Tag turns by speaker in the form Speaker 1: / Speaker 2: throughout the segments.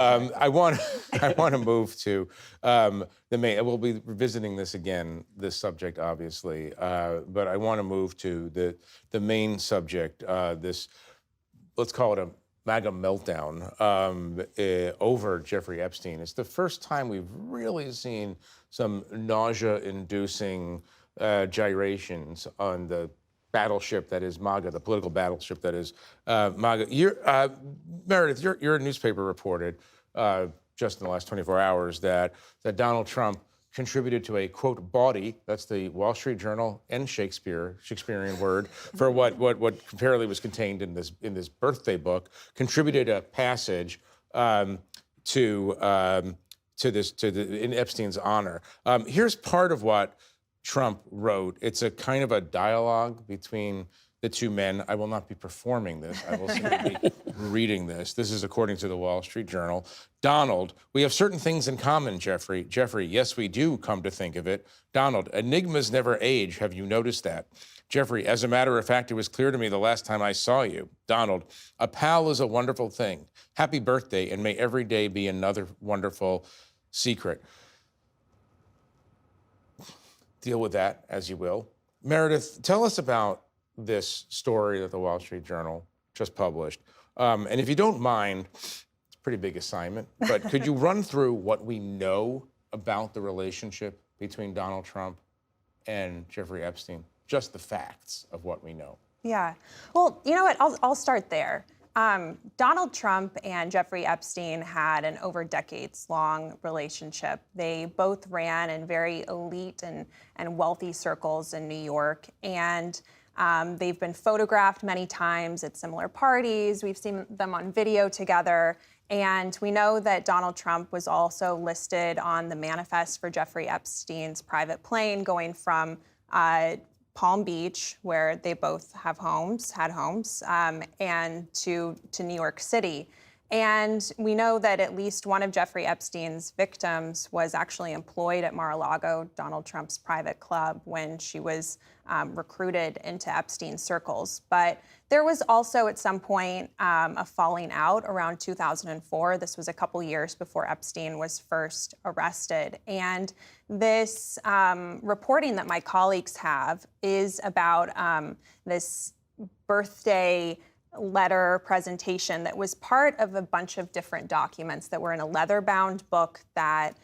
Speaker 1: I want to move to the main. We'll be revisiting this again, this subject, obviously, but I want to move to the main subject. This, let's call it a MAGA meltdown over Jeffrey Epstein. It's the first time we've really seen some nausea-inducing gyrations on the battleship that is MAGA, the political battleship that is MAGA. Meredith, your newspaper reported just in the last 24 hours that Donald Trump contributed to a, quote, bawdy, that's the Wall Street Journal and Shakespearean word, for what apparently was contained in this birthday book, contributed a passage in Epstein's honor. Here's part of what Trump wrote. It's a kind of a dialogue between the two men. I will not be performing this. I will simply be reading this. This is according to the Wall Street Journal. Donald, we have certain things in common, Jeffrey. Jeffrey, yes, we do, come to think of it. Donald, enigmas never age. Have you noticed that? Jeffrey, as a matter of fact, it was clear to me the last time I saw you. Donald, a pal is a wonderful thing. Happy birthday, and may every day be another wonderful secret. Deal with that as you will. Meredith, tell us about this story that the Wall Street Journal just published. And if you don't mind, it's a pretty big assignment, but could you run through what we know about the relationship between Donald Trump and Jeffrey Epstein? Just the facts of what we know.
Speaker 2: Yeah. Well, you know what? I'll start there. Donald Trump and Jeffrey Epstein had an over decades-long relationship. They both ran in very elite and wealthy circles in New York, and they've been photographed many times at similar parties. We've seen them on video together, and we know that Donald Trump was also listed on the manifest for Jeffrey Epstein's private plane going from Palm Beach, where they both had homes, and to New York City. And we know that at least one of Jeffrey Epstein's victims was actually employed at Mar-a-Lago, Donald Trump's private club, when she was recruited into Epstein's circles. But there was also at some point a falling out around 2004. This was a couple years before Epstein was first arrested. And this reporting that my colleagues have is about this birthday letter presentation that was part of a bunch of different documents that were in a leather-bound book that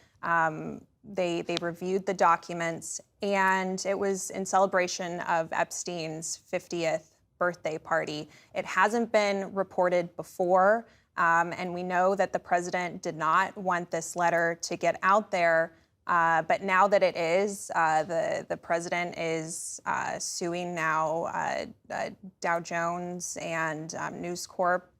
Speaker 2: they reviewed the documents, and it was in celebration of Epstein's 50th birthday party. It hasn't been reported before, and we know that the president did not want this letter to get out there. But now that it is, the president is suing now Dow Jones and News Corp,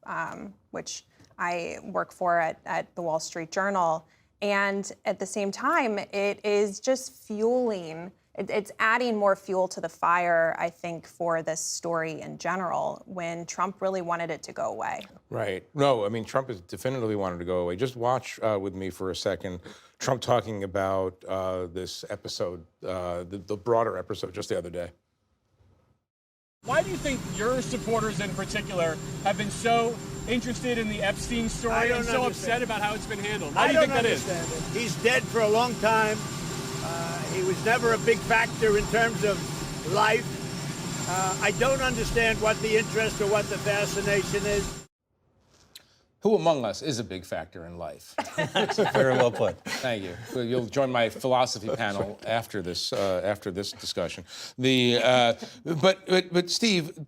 Speaker 2: which I work for at the Wall Street Journal. And at the same time, it is just fueling, it's adding more fuel to the fire, I think, for this story in general, when Trump really wanted it to go away.
Speaker 1: Right. No, I mean, Trump has definitively wanted to go away. Just watch with me for a second. Trump talking about this episode, the broader episode just the other day.
Speaker 3: Why do you think your supporters in particular have been so interested in the Epstein story and so upset about how it's been handled? Why do you think that is?
Speaker 4: He's dead for a long time. He was never a big factor in terms of life. I don't understand what the interest or what the fascination is.
Speaker 1: Who among us is a big factor in life?
Speaker 5: Very well put.
Speaker 1: Thank you. You'll join my philosophy panel after this discussion. But Steve,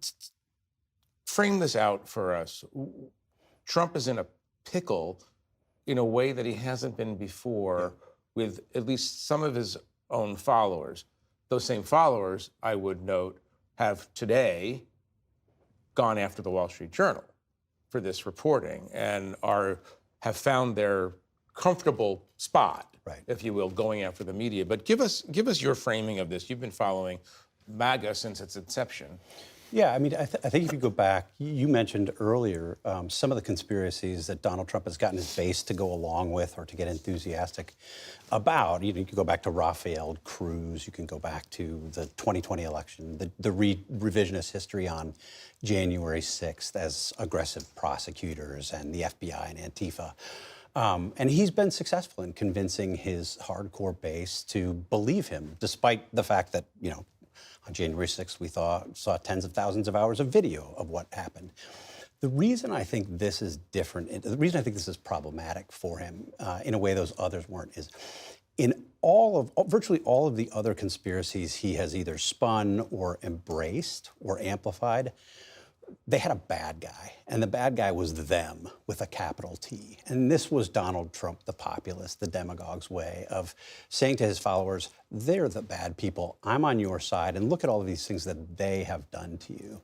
Speaker 1: frame this out for us. Trump is in a pickle in a way that he hasn't been before with at least some of his own followers. Those same followers, I would note, have today gone after the Wall Street Journal for this reporting and have found their comfortable spot, right, if you will, going after the media. But give us your framing of this. You've been following MAGA since its inception.
Speaker 5: Yeah, I mean, I think if you go back, you mentioned earlier some of the conspiracies that Donald Trump has gotten his base to go along with or to get enthusiastic about. You can go back to Rafael Cruz. You can go back to the 2020 election, the revisionist history on January 6th as aggressive prosecutors and the FBI and Antifa. And he's been successful in convincing his hardcore base to believe him, despite the fact that, on January 6th, we saw tens of thousands of hours of video of what happened. The reason I think this is different, the reason I think this is problematic for him in a way those others weren't, is in virtually all of the other conspiracies he has either spun or embraced or amplified, they had a bad guy, and the bad guy was them with a capital T. And this was Donald Trump, the populist, the demagogue's way of saying to his followers, they're the bad people, I'm on your side, and look at all of these things that they have done to you.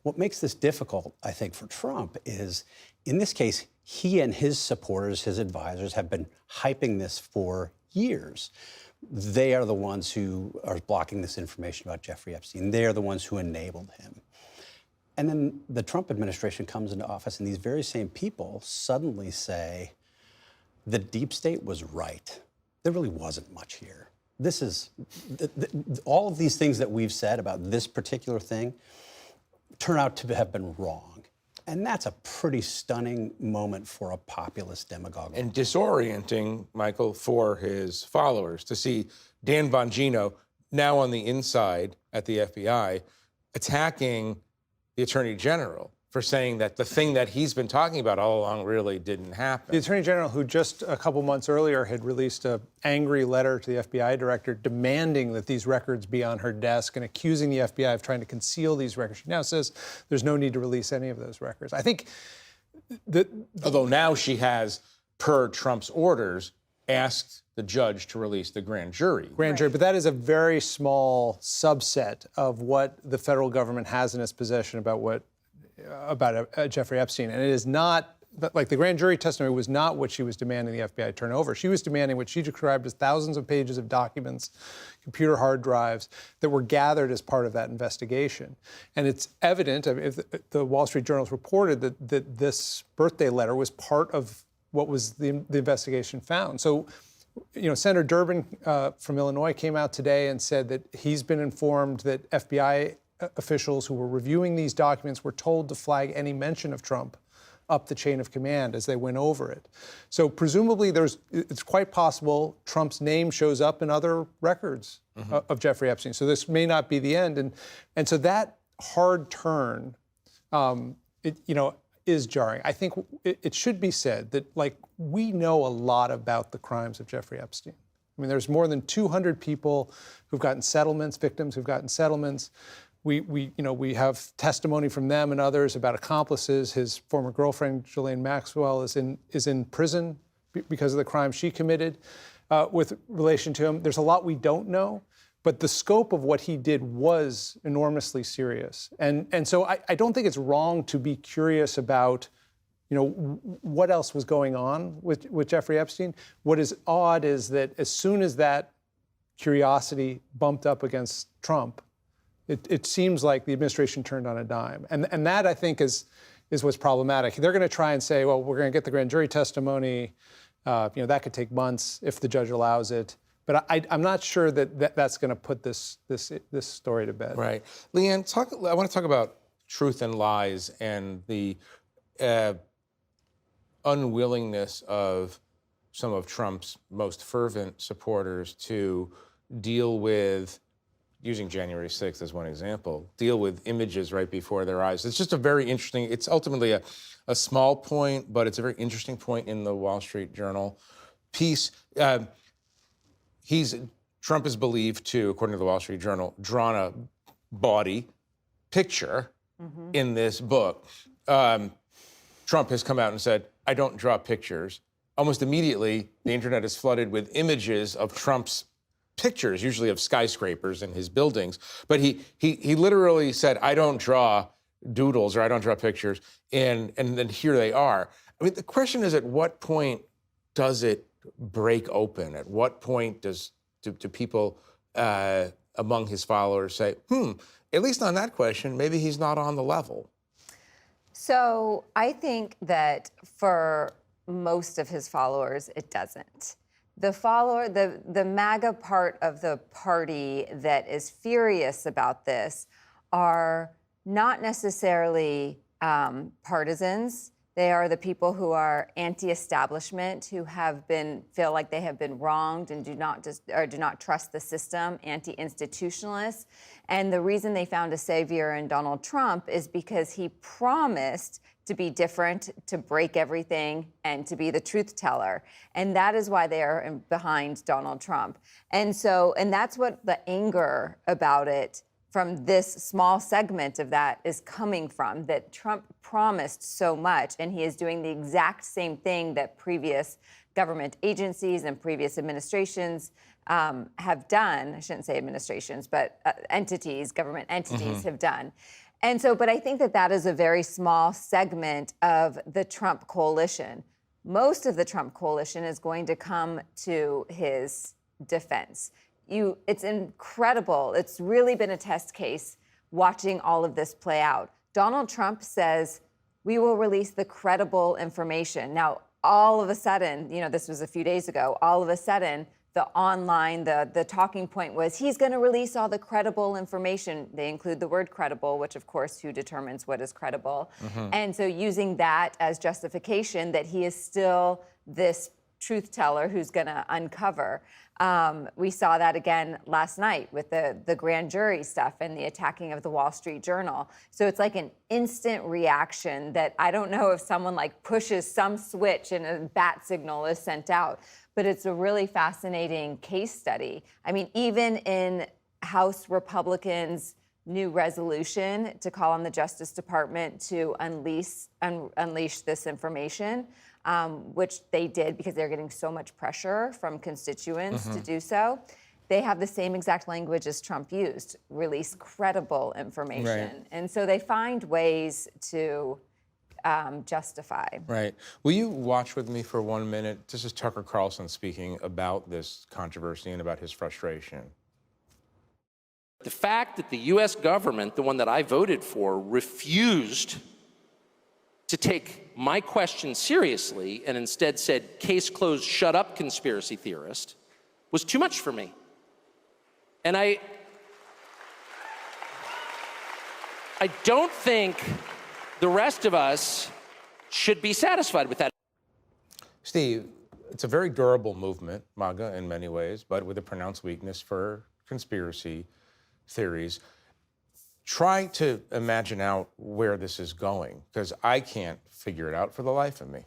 Speaker 5: What makes this difficult, I think, for Trump is, in this case, he and his supporters, his advisors, have been hyping this for years. They are the ones who are blocking this information about Jeffrey Epstein. They are the ones who enabled him. And then the Trump administration comes into office, and these very same people suddenly say, the deep state was right. There really wasn't much here. This is, all of these things that we've said about this particular thing turn out to have been wrong. And that's a pretty stunning moment for a populist demagogue.
Speaker 1: And disorienting, Michael, for his followers to see Dan Bongino now on the inside at the FBI attacking the Attorney General for saying that the thing that he's been talking about all along really didn't happen.
Speaker 6: The Attorney General, who just a couple months earlier had released an angry letter to the FBI director demanding that these records be on her desk and accusing the FBI of trying to conceal these records. She now says there's no need to release any of those records. I think that...
Speaker 1: Although now she has, per Trump's orders, asked the judge to release the grand jury.
Speaker 6: Grand jury, but that is a very small subset of what the federal government has in its possession about Jeffrey Epstein. And it is not, like the grand jury testimony was not what she was demanding the FBI turn over. She was demanding what she described as thousands of pages of documents, computer hard drives that were gathered as part of that investigation. And it's evident, the Wall Street Journal's reported that this birthday letter was part of what was the investigation found. So, Senator Durbin from Illinois came out today and said that he's been informed that FBI officials who were reviewing these documents were told to flag any mention of Trump up the chain of command as they went over it. So presumably it's quite possible Trump's name shows up in other records of Jeffrey Epstein. So this may not be the end. And so that hard turn, is jarring. I think it should be said that, we know a lot about the crimes of Jeffrey Epstein. I mean, there's more than 200 people who've gotten settlements, victims who've gotten settlements. We have testimony from them and others about accomplices. His former girlfriend, Ghislaine Maxwell, is in prison because of the crime she committed with relation to him. There's a lot we don't know, but the scope of what he did was enormously serious. And so I don't think it's wrong to be curious about, what else was going on with Jeffrey Epstein. What is odd is that as soon as that curiosity bumped up against Trump, it seems like the administration turned on a dime. And that, I think, is what's problematic. They're going to try and say, well, we're going to get the grand jury testimony. That could take months if the judge allows it. But I'm not sure that's going to put this story to bed.
Speaker 1: Right. Leanne, I want to talk about truth and lies and the unwillingness of some of Trump's most fervent supporters to deal with, using January 6th as one example, deal with images right before their eyes. It's just a very interesting, it's ultimately a small point, but it's a very interesting point in the Wall Street Journal piece. Trump is believed to, according to the Wall Street Journal, drawn a bawdy picture in this book. Trump has come out and said, I don't draw pictures. Almost immediately, the internet is flooded with images of Trump's pictures, usually of skyscrapers in his buildings. But he literally said, I don't draw doodles or I don't draw pictures. And then here they are. I mean, the question is, at what point does it break open? At what point do people among his followers say, at least on that question, maybe he's not on the level?
Speaker 7: So I think that for most of his followers, it doesn't. The MAGA part of the party that is furious about this are not necessarily partisans. They are the people who are anti-establishment, who feel like they have been wronged and do not trust the system, anti-institutionalists. And the reason they found a savior in Donald Trump is because he promised to be different, to break everything, and to be the truth teller. And that is why they are behind Donald Trump. And that's what the anger about it from this small segment of that is coming from, that Trump promised so much, and he is doing the exact same thing that previous government agencies and previous administrations have done. I shouldn't say administrations, but government entities have done. And so, but I think that is a very small segment of the Trump coalition. Most of the Trump coalition is going to come to his defense. It's incredible. It's really been a test case watching all of this play out. Donald Trump says, we will release the credible information. Now, all of a sudden, this was a few days ago, all of a sudden, the talking point was he's going to release all the credible information. They include the word credible, which, of course, who determines what is credible? And so using that as justification that he is still this truth teller who's going to uncover. We saw that again last night with the grand jury stuff and the attacking of the Wall Street Journal. So it's like an instant reaction that I don't know if someone pushes some switch and a bat signal is sent out. But it's a really fascinating case study. I mean, even in House Republicans' new resolution to call on the Justice Department to unleash this information, which they did because they're getting so much pressure from constituents to do so. They have the same exact language as Trump used, release credible information. Right. And so they find ways to justify.
Speaker 1: Right. Will you watch with me for 1 minute? This is Tucker Carlson speaking about this controversy and about his frustration.
Speaker 8: The fact that the U.S. government, the one that I voted for, refused to take my question seriously and instead said, case closed, shut up, conspiracy theorist, was too much for me. And I don't think the rest of us should be satisfied with that.
Speaker 1: Steve, it's a very durable movement, MAGA in many ways, but with a pronounced weakness for conspiracy theories. Try to imagine out where this is going, because I can't figure it out for the life of me.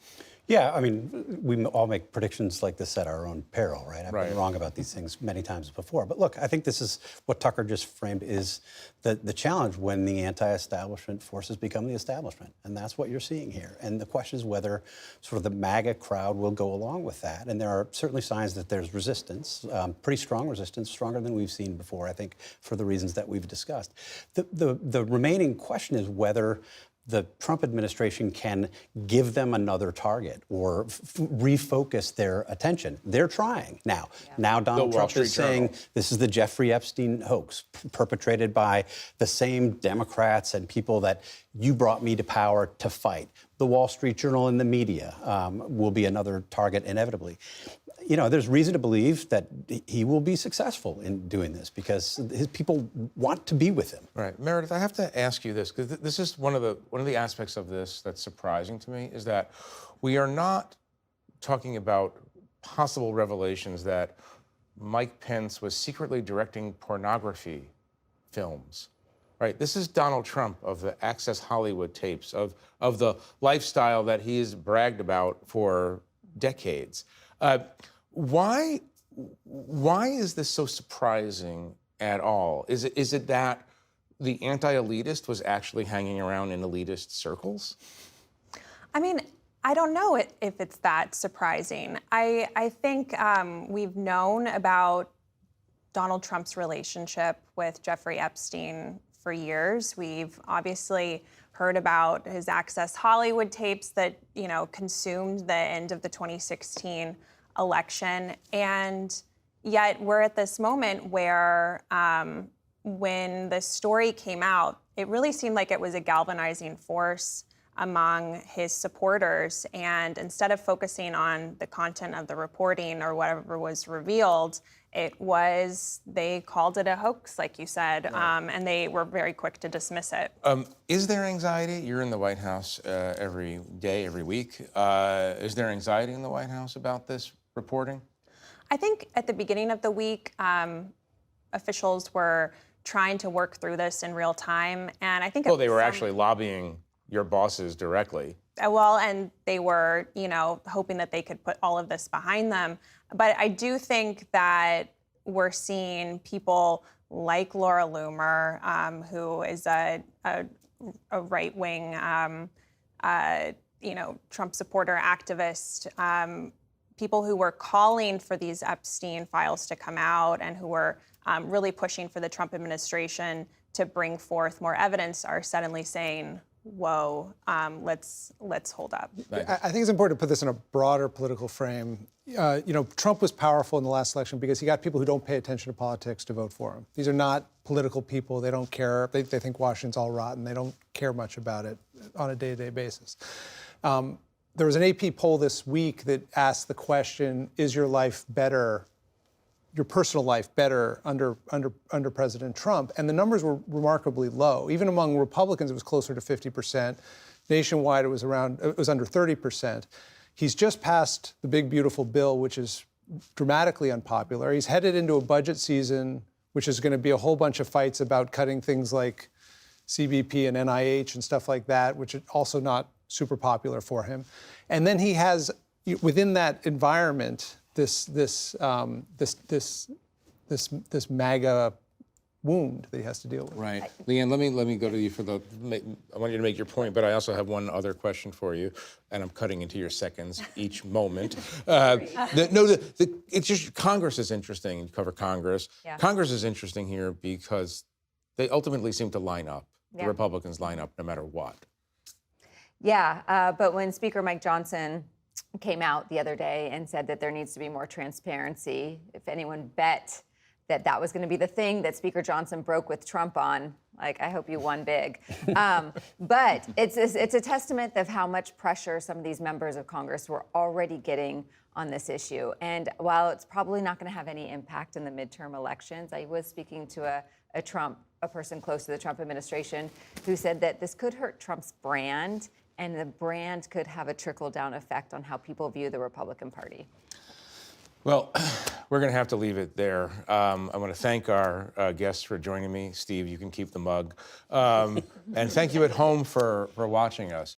Speaker 5: Yeah, I mean, we all make predictions like this at our own peril, right? I've been wrong about these things many times before. But look, I think this is what Tucker just framed is the challenge when the anti-establishment forces become the establishment. And that's what you're seeing here. And the question is whether sort of the MAGA crowd will go along with that. And there are certainly signs that there's resistance, pretty strong resistance, stronger than we've seen before, I think, for the reasons that we've discussed. The remaining question is whether the Trump administration can give them another target or refocus their attention. They're trying now. Yeah. Now Donald Trump is saying this is the Jeffrey Epstein hoax perpetrated by the same Democrats and people that you brought me to power to fight. The Wall Street Journal and the media will be another target inevitably. You know, there's reason to believe that he will be successful in doing this because his people want to be with him.
Speaker 1: Right. Meredith, I have to ask you this, because this is one of the aspects of this that's surprising to me, is that we are not talking about possible revelations that Mike Pence was secretly directing pornography films. Right. This is Donald Trump of the Access Hollywood tapes, of the lifestyle that he's bragged about for decades. Why is this so surprising at all? Is it that the anti-elitist was actually hanging around in elitist circles?
Speaker 2: I mean, I don't know if it's that surprising. I think we've known about Donald Trump's relationship with Jeffrey Epstein for years. We've obviously heard about his Access Hollywood tapes that, consumed the end of the 2016 election. And yet we're at this moment where when the story came out, it really seemed like it was a galvanizing force among his supporters. And instead of focusing on the content of the reporting or whatever was revealed, they called it a hoax, like you said, and they were very quick to dismiss it.
Speaker 1: Is there anxiety? You're in the White House every day, every week. Is there anxiety in the White House about this reporting?
Speaker 2: I think at the beginning of the week, officials were trying to work through this in real time, and I think
Speaker 1: Well, they were actually lobbying your bosses directly.
Speaker 2: Well, and they were, hoping that they could put all of this behind them. But I do think that we're seeing people like Laura Loomer, who is a right-wing, Trump supporter activist, people who were calling for these Epstein files to come out and who were really pushing for the Trump administration to bring forth more evidence are suddenly saying, whoa, let's hold up.
Speaker 6: I think it's important to put this in a broader political frame. Trump was powerful in the last election because he got people who don't pay attention to politics to vote for him. These are not political people. They don't care. They think Washington's all rotten. They don't care much about it on a day-to-day basis. There was an AP poll this week that asked the question, is your life better, your personal life better under President Trump? And the numbers were remarkably low. Even among Republicans, it was closer to 50%. Nationwide, it was under 30%. He's just passed the big, beautiful bill, which is dramatically unpopular. He's headed into a budget season, which is going to be a whole bunch of fights about cutting things like CBP and NIH and stuff like that, which is also not super popular for him. And then he has, within that environment, this MAGA wound that he has to deal with.
Speaker 1: Right. Leanne, let me go to you I want you to make your point, but I also have one other question for you, and I'm cutting into your seconds each moment. It's just Congress is interesting. You cover Congress.
Speaker 7: Yeah.
Speaker 1: Congress is interesting here because they ultimately seem to line up. The Republicans line up no matter what.
Speaker 7: Yeah, but when Speaker Mike Johnson came out the other day and said that there needs to be more transparency, if anyone bet that was going to be the thing that Speaker Johnson broke with Trump on, I hope you won big. But it's a testament of how much pressure some of these members of Congress were already getting on this issue. And while it's probably not going to have any impact in the midterm elections, I was speaking to a person close to the Trump administration who said that this could hurt Trump's brand, and the brand could have a trickle-down effect on how people view the Republican Party.
Speaker 1: Well, we're going to have to leave it there. I want to thank our guests for joining me. Steve, you can keep the mug. And thank you at home for watching us.